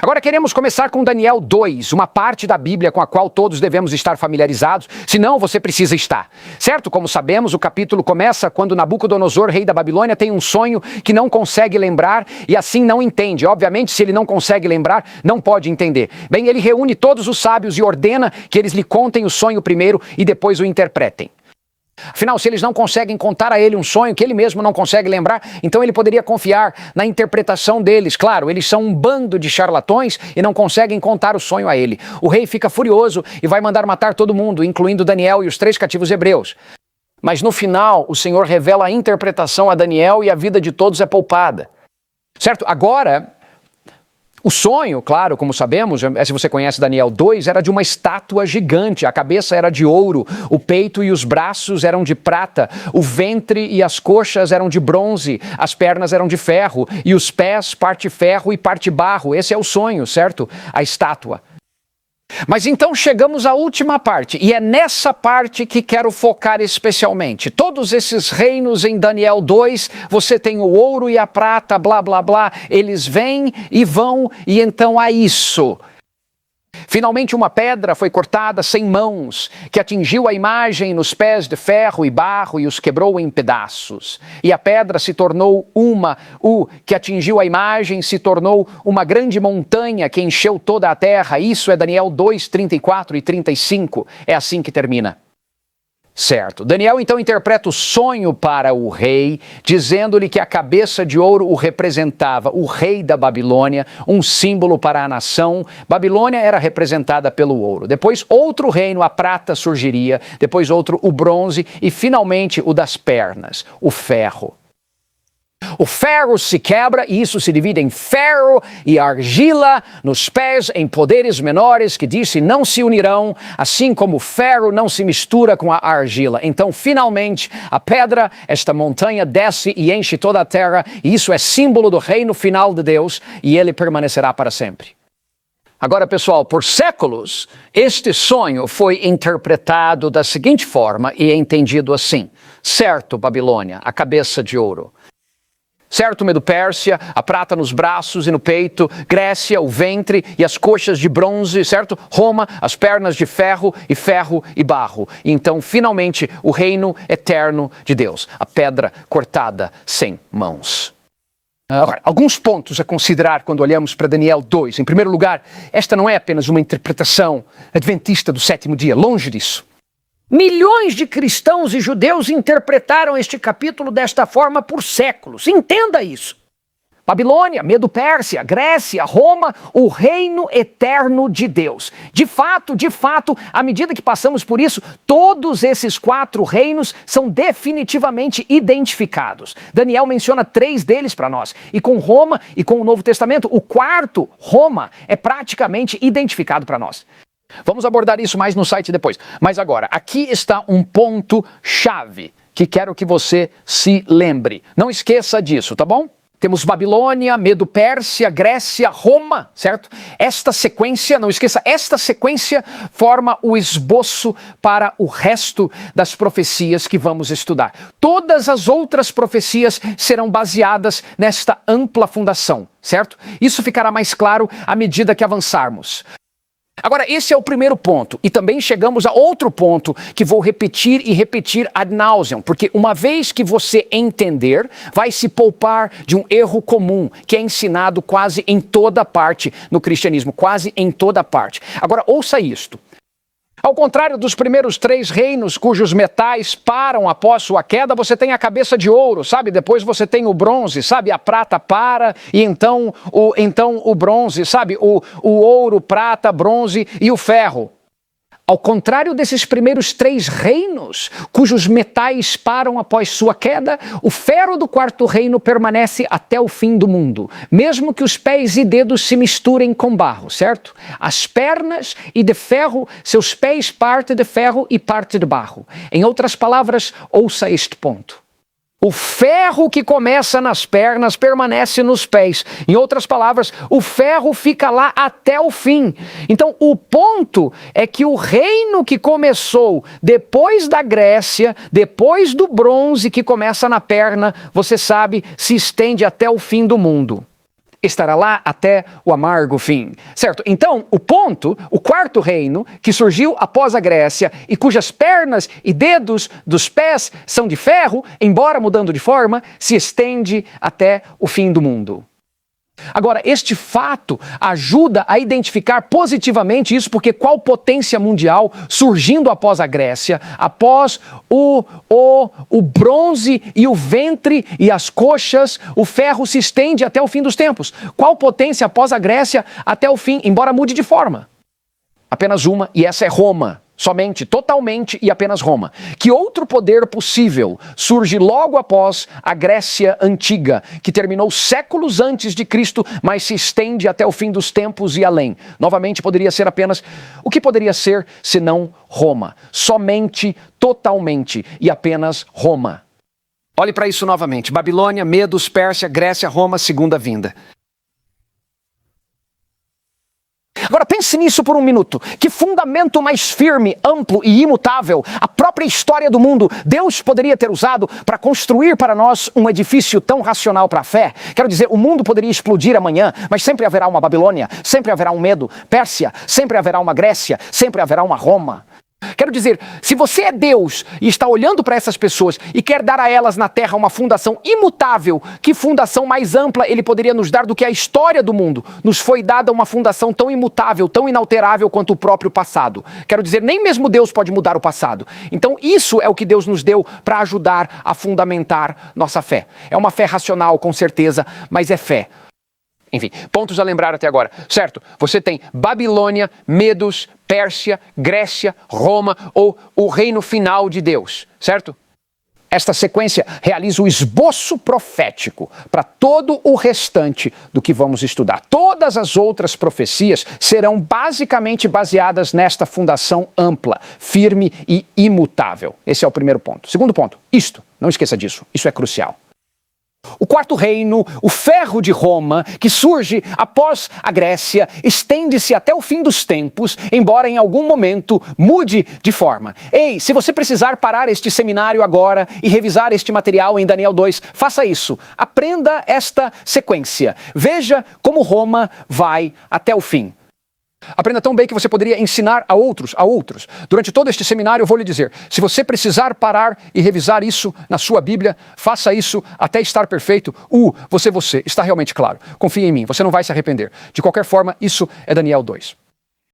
Agora queremos começar com Daniel 2, uma parte da Bíblia com a qual todos devemos estar familiarizados, senão você precisa estar. Certo? Como sabemos, o capítulo começa quando Nabucodonosor, rei da Babilônia, tem um sonho que não consegue lembrar e assim não entende. Obviamente, se ele não consegue lembrar, não pode entender. Bem, ele reúne todos os sábios e ordena que eles lhe contem o sonho primeiro e depois o interpretem. Afinal, se eles não conseguem contar a ele um sonho que ele mesmo não consegue lembrar, então ele poderia confiar na interpretação deles. Claro, eles são um bando de charlatões e não conseguem contar o sonho a ele. O rei fica furioso e vai mandar matar todo mundo, incluindo Daniel e os 3 cativos hebreus. Mas no final, o Senhor revela a interpretação a Daniel e a vida de todos é poupada. Certo? Agora, o sonho, claro, como sabemos, se você conhece Daniel 2, era de uma estátua gigante. A cabeça era de ouro, o peito e os braços eram de prata, o ventre e as coxas eram de bronze, as pernas eram de ferro e os pés parte ferro e parte barro. Esse é o sonho, certo? A estátua. Mas então chegamos à última parte, e é nessa parte que quero focar especialmente. Todos esses reinos em Daniel 2, você tem o ouro e a prata, blá, blá, blá, eles vêm e vão, e então há isso. Finalmente uma pedra foi cortada sem mãos, que atingiu a imagem nos pés de ferro e barro e os quebrou em pedaços. E a pedra se tornou o que atingiu a imagem se tornou uma grande montanha que encheu toda a terra. Isso é Daniel 2, 34 e 35. É assim que termina. Certo. Daniel então interpreta o sonho para o rei, dizendo-lhe que a cabeça de ouro o representava o rei da Babilônia, um símbolo para a nação. Babilônia era representada pelo ouro. Depois outro reino, a prata, surgiria. Depois outro, o bronze. E finalmente o das pernas, o ferro. O ferro se quebra e isso se divide em ferro e argila nos pés em poderes menores que disse não se unirão, assim como o ferro não se mistura com a argila. Então, finalmente, a pedra, esta montanha, desce e enche toda a terra e isso é símbolo do reino final de Deus e ele permanecerá para sempre. Agora, pessoal, por séculos, este sonho foi interpretado da seguinte forma e é entendido assim. Certo, Babilônia, a cabeça de ouro. Certo, Medo-Pérsia, a prata nos braços e no peito, Grécia, o ventre e as coxas de bronze, certo? Roma, as pernas de ferro e barro. E então, finalmente, o reino eterno de Deus, a pedra cortada sem mãos. Agora, alguns pontos a considerar quando olhamos para Daniel 2. Em primeiro lugar, esta não é apenas uma interpretação adventista do 7º dia, longe disso. Milhões de cristãos e judeus interpretaram este capítulo desta forma por séculos. Entenda isso. Babilônia, Medo-Pérsia, Grécia, Roma, o reino eterno de Deus. De fato, à medida que passamos por isso, todos esses 4 reinos são definitivamente identificados. Daniel menciona 3 deles para nós. E com Roma e com o Novo Testamento, o 4º, Roma, é praticamente identificado para nós. Vamos abordar isso mais no site depois. Mas agora, aqui está um ponto-chave que quero que você se lembre. Não esqueça disso, tá bom? Temos Babilônia, Medo-Pérsia, Grécia, Roma, certo? Esta sequência, não esqueça, esta sequência forma o esboço para o resto das profecias que vamos estudar. Todas as outras profecias serão baseadas nesta ampla fundação, certo? Isso ficará mais claro à medida que avançarmos. Agora, esse é o primeiro ponto, e também chegamos a outro ponto que vou repetir e repetir ad nauseam, porque uma vez que você entender, vai se poupar de um erro comum que é ensinado quase em toda parte no cristianismo, quase em toda parte. Agora, ouça isto. Ao contrário dos primeiros 3 reinos cujos metais param após sua queda, você tem a cabeça de ouro, sabe? Depois você tem o bronze, sabe? A prata para e então o bronze, sabe? O ouro, prata, bronze e o ferro. Ao contrário desses primeiros 3 reinos, cujos metais param após sua queda, o ferro do 4º reino permanece até o fim do mundo, mesmo que os pés e dedos se misturem com barro, certo? As pernas e de ferro, seus pés parte de ferro e parte de barro. Em outras palavras, ouça este ponto. O ferro que começa nas pernas permanece nos pés. Em outras palavras, o ferro fica lá até o fim. Então, o ponto é que o reino que começou depois da Grécia, depois do bronze que começa na perna, você sabe, se estende até o fim do mundo. estará lá até o amargo fim. Certo? Então, o quarto reino, que surgiu após a Grécia e cujas pernas e dedos dos pés são de ferro, embora mudando de forma, se estende até o fim do mundo. Agora, este fato ajuda a identificar positivamente isso, porque qual potência mundial surgindo após a Grécia, após o bronze e o ventre e as coxas, o ferro se estende até o fim dos tempos. Qual potência após a Grécia até o fim, embora mude de forma? Apenas uma, e essa é Roma. Somente, totalmente e apenas Roma. Que outro poder possível surge logo após a Grécia Antiga, que terminou séculos antes de Cristo, mas se estende até o fim dos tempos e além? Novamente, poderia ser apenas... O que poderia ser, senão Roma? Somente, totalmente e apenas Roma. Olhe para isso novamente. Babilônia, Medos, Pérsia, Grécia, Roma, segunda vinda. Agora pense nisso por um minuto. Que fundamento mais firme, amplo e imutável a própria história do mundo Deus poderia ter usado para construir para nós um edifício tão racional para a fé? Quero dizer, o mundo poderia explodir amanhã, mas sempre haverá uma Babilônia, sempre haverá um Medo, Pérsia, sempre haverá uma Grécia, sempre haverá uma Roma. Quero dizer, se você é Deus e está olhando para essas pessoas e quer dar a elas na terra uma fundação imutável, que fundação mais ampla ele poderia nos dar do que a história do mundo? Nos foi dada uma fundação tão imutável, tão inalterável quanto o próprio passado. Quero dizer, nem mesmo Deus pode mudar o passado. Então isso é o que Deus nos deu para ajudar a fundamentar nossa fé. É uma fé racional, com certeza, mas é fé. Enfim, pontos a lembrar até agora, certo? Você tem Babilônia, Medos, Pérsia, Grécia, Roma ou o reino final de Deus, certo? Esta sequência realiza o esboço profético para todo o restante do que vamos estudar. Todas as outras profecias serão basicamente baseadas nesta fundação ampla, firme e imutável. Esse é o primeiro ponto. Segundo ponto, não esqueça disso, isso é crucial. O quarto reino, o ferro de Roma, que surge após a Grécia, estende-se até o fim dos tempos, embora em algum momento mude de forma. Ei, se você precisar parar este seminário agora e revisar este material em Daniel 2, faça isso. Aprenda esta sequência. Veja como Roma vai até o fim. Aprenda tão bem que você poderia ensinar a outros. Durante todo este seminário eu vou lhe dizer, se você precisar parar e revisar isso na sua Bíblia, faça isso até estar perfeito. Você, está realmente claro. Confie em mim, você não vai se arrepender. De qualquer forma, isso é Daniel 2.